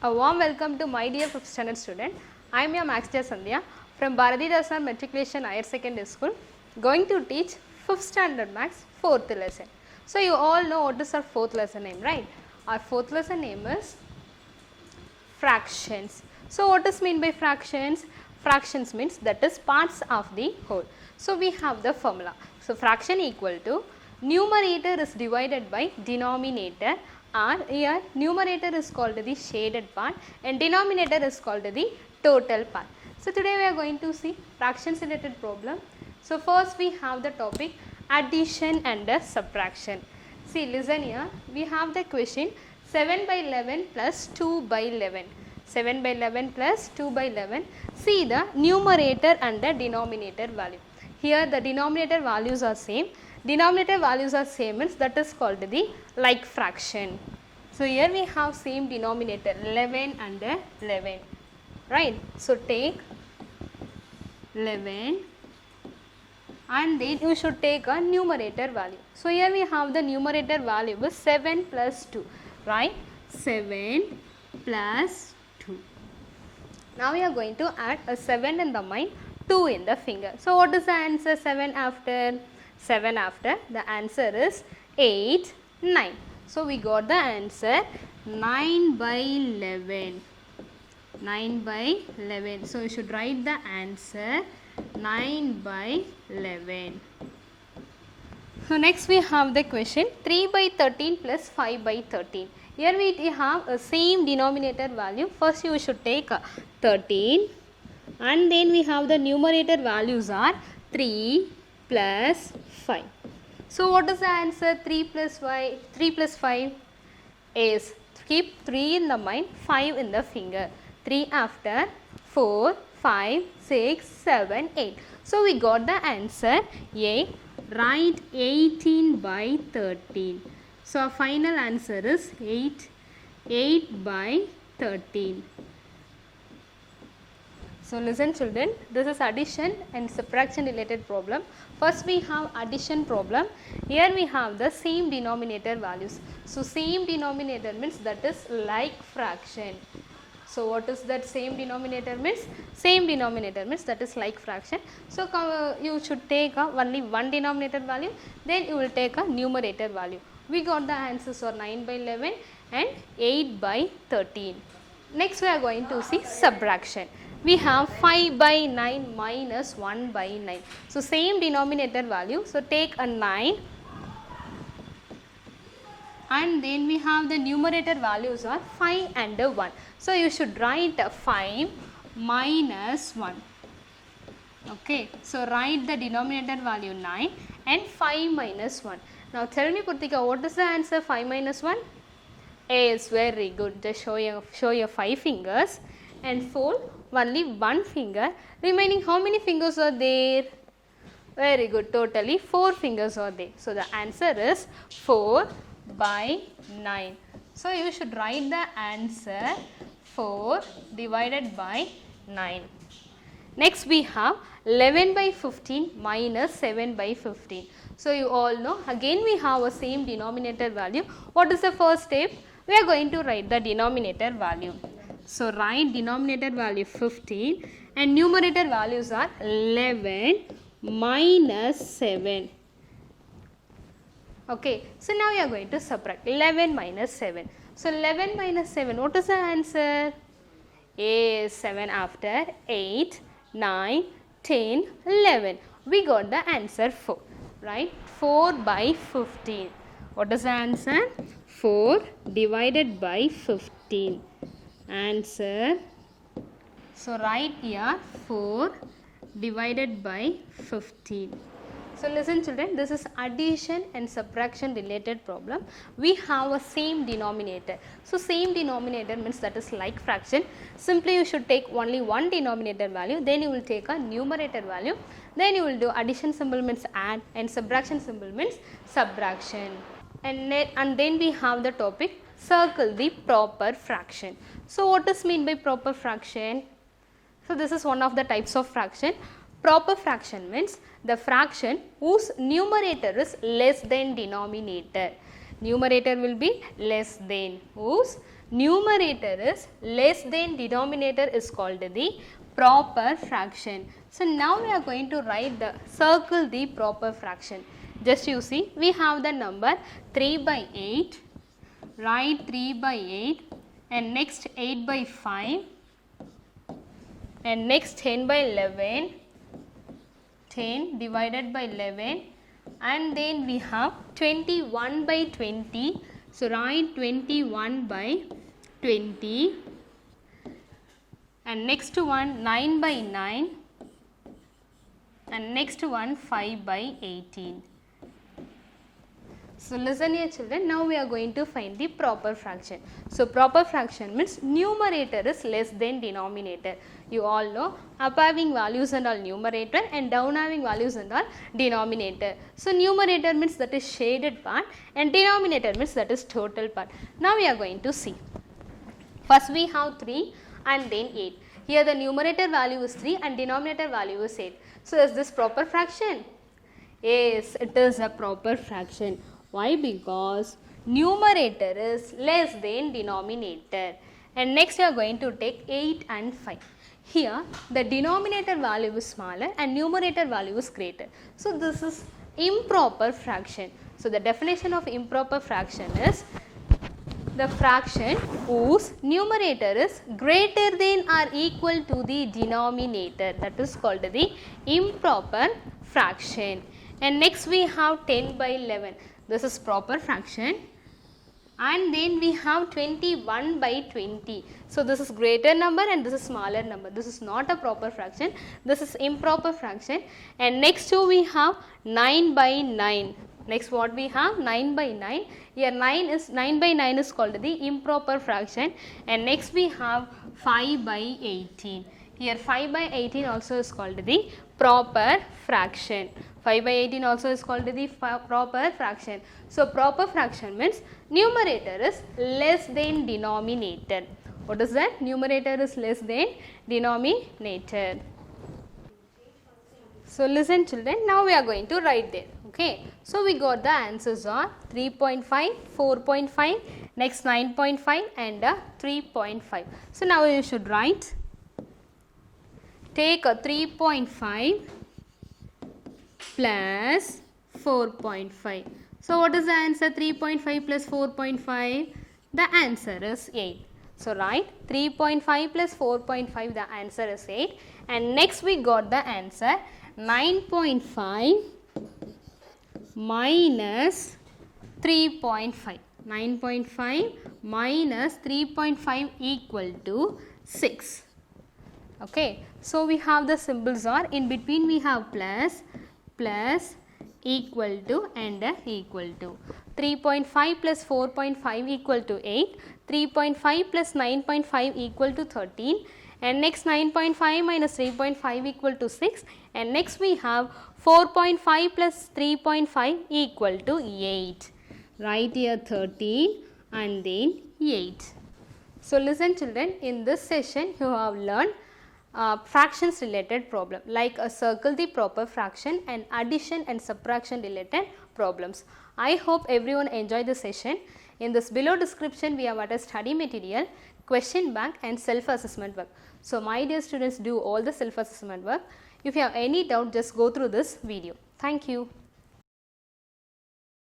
A warm welcome to my dear 5th standard student. I am your Max J. Sandhya from Bharatidasa Matriculation Higher Secondary School, going to teach 5th standard Max 4th lesson. So you all know what is our 4th lesson name, right? Our 4th lesson name is fractions. So what is mean by fractions? Fractions means that is parts of the whole. So we have the formula. So fraction equal to numerator is divided by denominator, or here numerator is called the shaded part and denominator is called the total part. So today we are going to see fractions related problem. So first we have the topic addition and subtraction. See, listen here, we have the question 7 by 11 plus 2 by 11. 7 by 11 plus 2 by 11. See the numerator and the denominator value. Here the denominator values are same. Denominator values are same means that is called the like fraction. So here we have same denominator 11 and 11, right. So take 11 and then you should take a numerator value. So here we have the numerator value is 7 plus 2, right. 7 plus 2. Now we are going to add a 7 in the mind, 2 in the finger. So what is the answer? 7 after? 7 after, the answer is 8, 9. So we got the answer 9 by 11. 9 by 11. So you should write the answer 9 by 11. So next we have the question 3 by 13 plus 5 by 13. Here we have a same denominator value. First you should take 13 and then we have the numerator values are 3 plus 5. So what is the answer? 3 plus 5. 3 plus 5 is, keep 3 in the mind, 5 in the finger. 3 after, 4, 5, 6, 7, 8. So we got the answer 8. Write 18 by 13. So our final answer is 8 by 13. So listen children, this is addition and subtraction related problem. First we have addition problem. Here we have the same denominator values. So same denominator means that is like fraction. So what is that same denominator means? Same denominator means that is like fraction. So you should take only one denominator value, then you will take a numerator value. We got the answers are 9 by 11 and 8 by 13. Next we are going to see subtraction. We have 5 by 9 minus 1 by 9. So same denominator value. So take a 9 and then we have the numerator values are 5 and 1. So you should write 5 minus 1. Okay. So write the denominator value 9 and 5 minus 1. Now tell me Kurtika, what is the answer 5 minus 1? Yes, very good. Just show your 5 fingers and fold only one finger. Remaining how many fingers are there? Very good. Totally 4 fingers are there. So the answer is 4 by 9. So you should write the answer 4 divided by 9. Next we have 11 by 15 minus 7 by 15. So you all know again we have a same denominator value. What is the first step? We are going to write the denominator value. So write denominator value 15 and numerator values are 11 minus 7. Okay, so now we are going to subtract 11 minus 7. So 11 minus 7, what is the answer? Yes, 7 after, 8, 9, 10, 11. We got the answer 4, right? 4 by 15. What is the answer? 4 divided by 15. Answer. So write here 4 divided by 15. So listen children, this is addition and subtraction related problem. We have a same denominator. So same denominator means that is like fraction. Simply you should take only one denominator value, then you will take a numerator value, then you will do addition symbol means add and subtraction symbol means subtraction. And then we have the topic circle the proper fraction. So what is mean by proper fraction? So this is one of the types of fraction. Proper fraction means the fraction whose numerator is less than denominator. Numerator will be less than, whose numerator is less than denominator is called the proper fraction. So now we are going to circle the proper fraction. Just you see, we have the number 3 by 8, write 3 by 8 and next 8 by 5 and next 10 by 11, 10 divided by 11 and then we have 21 by 20. So write 21 by 20 and next one 9 by 9 and next one 5 by 18. So listen here children, now we are going to find the proper fraction. So proper fraction means numerator is less than denominator. You all know up having values and all numerator and down having values and all denominator. So numerator means that is shaded part and denominator means that is total part. Now we are going to see. First we have 3 and then 8. Here the numerator value is 3 and denominator value is 8. So is this proper fraction? Yes, it is a proper fraction. Why? Because numerator is less than denominator. And next we are going to take 8 and 5. Here the denominator value is smaller and numerator value is greater. So this is improper fraction. So the definition of improper fraction is the fraction whose numerator is greater than or equal to the denominator. That is called the improper fraction. And next we have 10 by 11. This is proper fraction. And then we have 21 by 20. So this is greater number and this is smaller number. This is not a proper fraction. This is improper fraction. And next two we have 9 by 9. Next what we have 9 by 9. Here 9 by 9 is called the improper fraction. And next we have 5 by 18. Here 5 by 18 also is called the proper fraction. 5 by 18 also is called the proper fraction. So proper fraction means numerator is less than denominator. What is that? Numerator is less than denominator. So listen children, now we are going to write there. Okay. So we got the answers are 3.5, 4.5, next 9.5 and 3.5. So now you should write. Take a 3.5 plus 4.5. So what is the answer? 3.5 plus 4.5. The answer is 8. So write 3.5 plus 4.5. The answer is 8. And next we got the answer 9.5 minus 3.5. 9.5 minus 3.5 equal to 6. Okay. So we have the symbols are in between we have plus, plus, equal to and equal to. 3.5 plus 4.5 equal to 8. 3.5 plus 9.5 equal to 13. And next 9.5 minus 3.5 equal to 6. And next we have 4.5 plus 3.5 equal to 8. Write here 13 and then 8. So listen children, in this session you have learned fractions related problem like a circle the proper fraction and addition and subtraction related problems. I hope everyone enjoyed the session. In this below description we have a study material, question bank and self-assessment work. So my dear students, do all the self-assessment work. If you have any doubt, just go through this video. Thank you.